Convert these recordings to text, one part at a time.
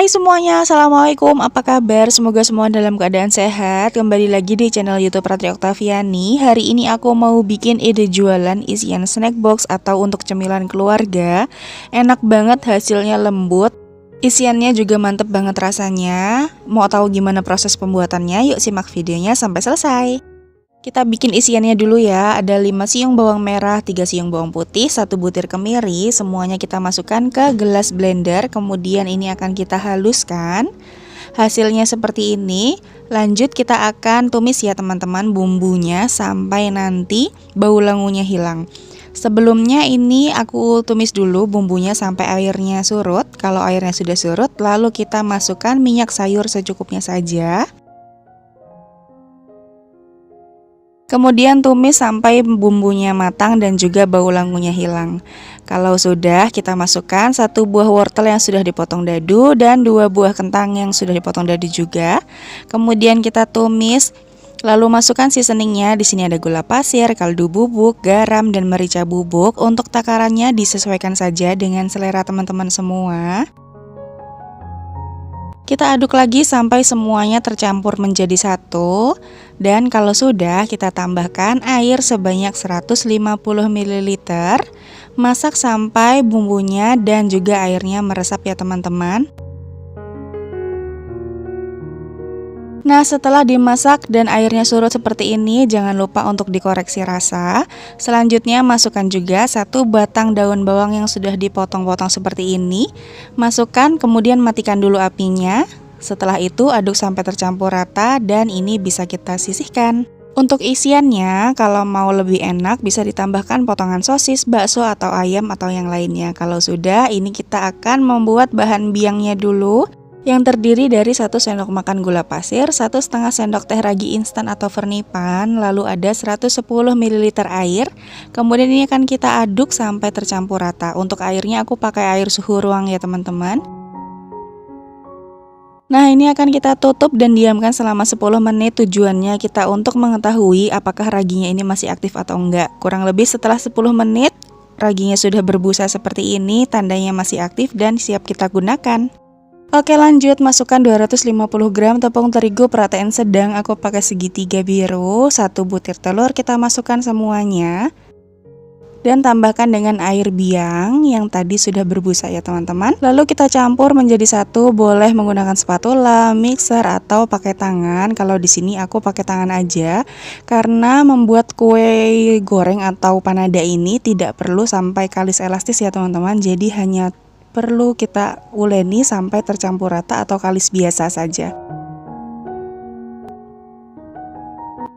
Hai semuanya, Assalamualaikum, apa kabar? Semoga semua dalam keadaan sehat. Kembali lagi di channel YouTube Ratri Oktaviani. Hari ini aku mau bikin ide jualan isian snack box atau untuk cemilan keluarga. Enak banget, hasilnya lembut. Isiannya juga mantep banget rasanya. Mau tahu gimana proses pembuatannya? Yuk simak videonya sampai selesai. Kita bikin isiannya dulu ya. Ada 5 siung bawang merah, 3 siung bawang putih, 1 butir kemiri. Semuanya kita masukkan ke gelas blender. Kemudian ini akan kita haluskan. Hasilnya seperti ini. Lanjut kita akan tumis ya teman-teman bumbunya sampai nanti bau lengunya hilang. Sebelumnya ini aku tumis dulu bumbunya sampai airnya surut. Kalau airnya sudah surut, lalu kita masukkan minyak sayur secukupnya saja. Kemudian tumis sampai bumbunya matang dan juga bau lengunya hilang. Kalau sudah, kita masukkan 1 buah wortel yang sudah dipotong dadu dan 2 buah kentang yang sudah dipotong dadu juga. Kemudian kita tumis, lalu masukkan seasoningnya. Di sini ada gula pasir, kaldu bubuk, garam dan merica bubuk. Untuk takarannya disesuaikan saja dengan selera teman-teman semua. Kita aduk lagi sampai semuanya tercampur menjadi satu. Dan kalau sudah, kita tambahkan air sebanyak 150 ml. Masak sampai bumbunya dan juga airnya meresap ya teman-teman. Nah, setelah dimasak dan airnya surut seperti ini, jangan lupa untuk dikoreksi rasa. Selanjutnya masukkan juga 1 batang daun bawang yang sudah dipotong-potong seperti ini. Masukkan, kemudian matikan dulu apinya. Setelah itu aduk sampai tercampur rata dan ini bisa kita sisihkan. Untuk isiannya, kalau mau lebih enak bisa ditambahkan potongan sosis, bakso atau ayam atau yang lainnya. Kalau sudah, ini kita akan membuat bahan biangnya dulu. Yang terdiri dari 1 sendok makan gula pasir, 1,5 sendok teh ragi instan atau vernipan, lalu ada 110 ml air. Kemudian ini akan kita aduk sampai tercampur rata. Untuk airnya aku pakai air suhu ruang ya teman-teman. Nah, ini akan kita tutup dan diamkan selama 10 menit. Tujuannya kita untuk mengetahui apakah raginya ini masih aktif atau enggak. Kurang lebih setelah 10 menit, raginya sudah berbusa seperti ini, tandanya masih aktif dan siap kita gunakan. Oke, lanjut masukkan 250 gram tepung terigu perataan sedang. Aku pakai segitiga biru. 1 butir telur kita masukkan semuanya. Dan tambahkan dengan air biang yang tadi sudah berbusa ya teman-teman. Lalu kita campur menjadi satu. Boleh menggunakan spatula, mixer atau pakai tangan. Kalau di sini aku pakai tangan aja karena membuat kue goreng atau panada ini tidak perlu sampai kalis elastis ya teman-teman. Jadi hanya perlu kita uleni sampai tercampur rata atau kalis biasa saja.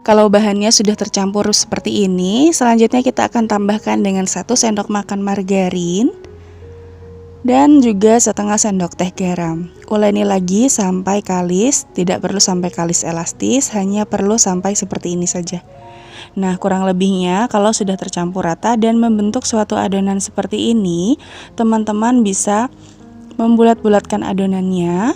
Kalau bahannya sudah tercampur seperti ini, selanjutnya kita akan tambahkan dengan 1 sendok makan margarin dan juga setengah sendok teh garam. Uleni lagi sampai kalis, tidak perlu sampai kalis elastis, hanya perlu sampai seperti ini saja. Nah, kurang lebihnya kalau sudah tercampur rata dan membentuk suatu adonan seperti ini, teman-teman bisa membulat-bulatkan adonannya.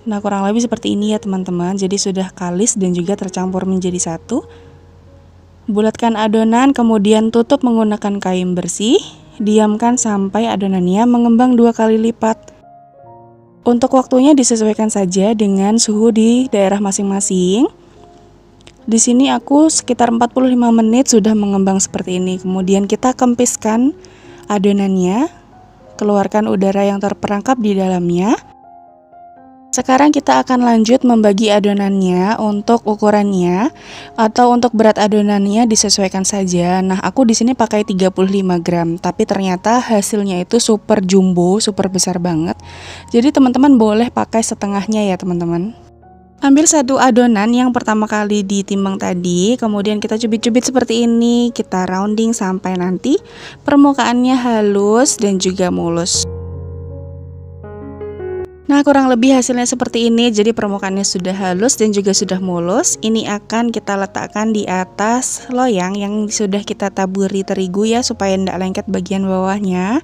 Nah, kurang lebih seperti ini ya teman-teman. Jadi sudah kalis dan juga tercampur menjadi satu. Bulatkan adonan, kemudian tutup menggunakan kain bersih. Diamkan sampai adonannya mengembang 2 kali lipat. Untuk waktunya disesuaikan saja dengan suhu di daerah masing-masing. Di sini aku sekitar 45 menit sudah mengembang seperti ini. Kemudian kita kempiskan adonannya, keluarkan udara yang terperangkap di dalamnya. Sekarang kita akan lanjut membagi adonannya. Untuk ukurannya atau untuk berat adonannya disesuaikan saja. Nah, aku di sini pakai 35 gram, tapi ternyata hasilnya itu super jumbo, super besar banget. Jadi teman-teman boleh pakai setengahnya ya teman-teman. Ambil 1 adonan yang pertama kali ditimbang tadi, kemudian kita cubit-cubit seperti ini, kita rounding sampai nanti permukaannya halus dan juga mulus. Nah, kurang lebih hasilnya seperti ini. Jadi permukaannya sudah halus dan juga sudah mulus. Ini akan kita letakkan di atas loyang yang sudah kita taburi terigu ya, supaya tidak lengket bagian bawahnya.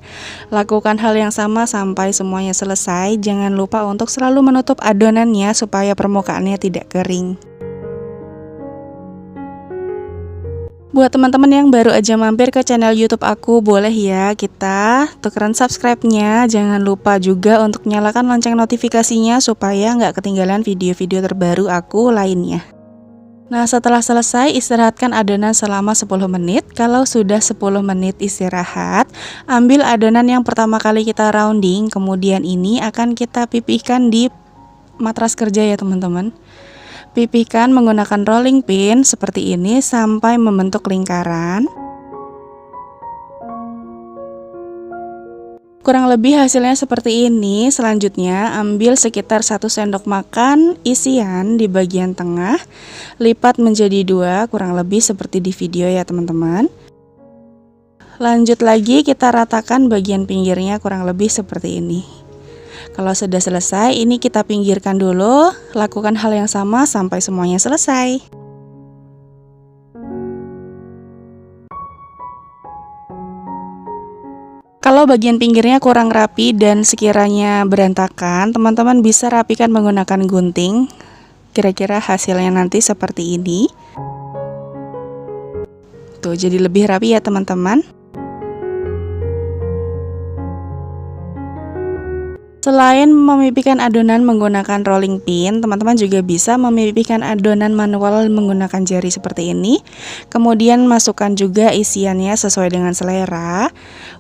Lakukan hal yang sama sampai semuanya selesai. Jangan lupa untuk selalu menutup adonannya supaya permukaannya tidak kering. Buat teman-teman yang baru aja mampir ke channel YouTube aku, boleh ya kita tukeran subscribe-nya. Jangan lupa juga untuk nyalakan lonceng notifikasinya supaya nggak ketinggalan video-video terbaru aku lainnya. Nah, setelah selesai, istirahatkan adonan selama 10 menit. Kalau sudah 10 menit istirahat, ambil adonan yang pertama kali kita rounding, kemudian ini akan kita pipihkan di matras kerja ya teman-teman. Pipihkan menggunakan rolling pin seperti ini sampai membentuk lingkaran. Kurang lebih hasilnya seperti ini. Selanjutnya ambil sekitar 1 sendok makan isian di bagian tengah, lipat menjadi 2, kurang lebih seperti di video ya teman-teman. Lanjut lagi kita ratakan bagian pinggirnya kurang lebih seperti ini. Kalau sudah selesai, ini kita pinggirkan dulu. Lakukan hal yang sama sampai semuanya selesai. Kalau bagian pinggirnya kurang rapi dan sekiranya berantakan, teman-teman bisa rapikan menggunakan gunting. Kira-kira hasilnya nanti seperti ini. Tuh, jadi lebih rapi ya teman-teman. Selain memipihkan adonan menggunakan rolling pin, teman-teman juga bisa memipihkan adonan manual menggunakan jari seperti ini. Kemudian masukkan juga isiannya sesuai dengan selera.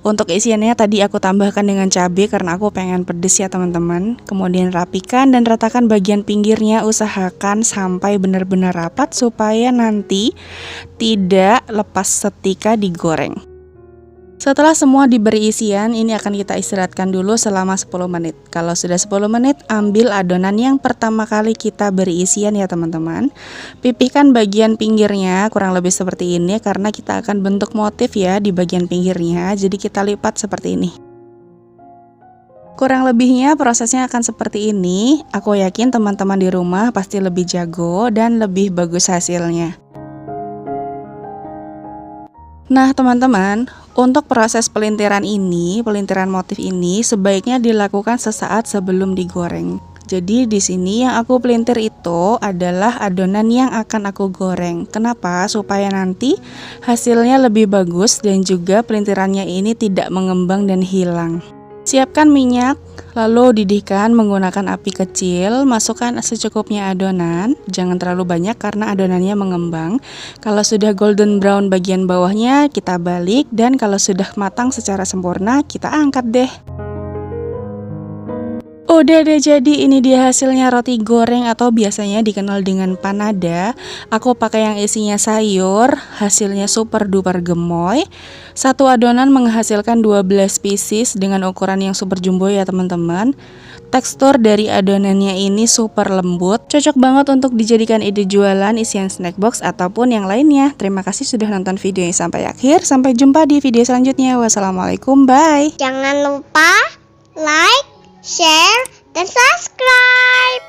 Untuk isiannya tadi aku tambahkan dengan cabai karena aku pengen pedes ya teman-teman. Kemudian rapikan dan ratakan bagian pinggirnya, usahakan sampai benar-benar rapat supaya nanti tidak lepas setika digoreng. Setelah semua diberi isian, ini akan kita istirahatkan dulu selama 10 menit. Kalau sudah 10 menit, ambil adonan yang pertama kali kita beri isian ya teman-teman. Pipihkan bagian pinggirnya kurang lebih seperti ini karena kita akan bentuk motif ya di bagian pinggirnya. Jadi kita lipat seperti ini. Kurang lebihnya prosesnya akan seperti ini. Aku yakin teman-teman di rumah pasti lebih jago dan lebih bagus hasilnya. Nah teman-teman, untuk proses pelintiran ini, pelintiran motif ini sebaiknya dilakukan sesaat sebelum digoreng. Jadi di sini yang aku pelintir itu adalah adonan yang akan aku goreng. Kenapa? Supaya nanti hasilnya lebih bagus dan juga pelintirannya ini tidak mengembang dan hilang. Siapkan minyak, lalu didihkan menggunakan api kecil. Masukkan secukupnya adonan, jangan terlalu banyak karena adonannya mengembang. Kalau sudah golden brown bagian bawahnya, kita balik. Dan kalau sudah matang secara sempurna, kita angkat deh. Udah deh, jadi ini dia hasilnya roti goreng atau biasanya dikenal dengan panada. Aku pakai yang isinya sayur, hasilnya super duper gemoy. Satu adonan menghasilkan 12 pieces dengan ukuran yang super jumbo ya teman-teman. Tekstur dari adonannya ini super lembut, cocok banget untuk dijadikan ide jualan, isian snack box ataupun yang lainnya. Terima kasih sudah nonton videonya sampai akhir. Sampai jumpa di video selanjutnya. Wassalamualaikum, bye. Jangan lupa like, share, dan subscribe.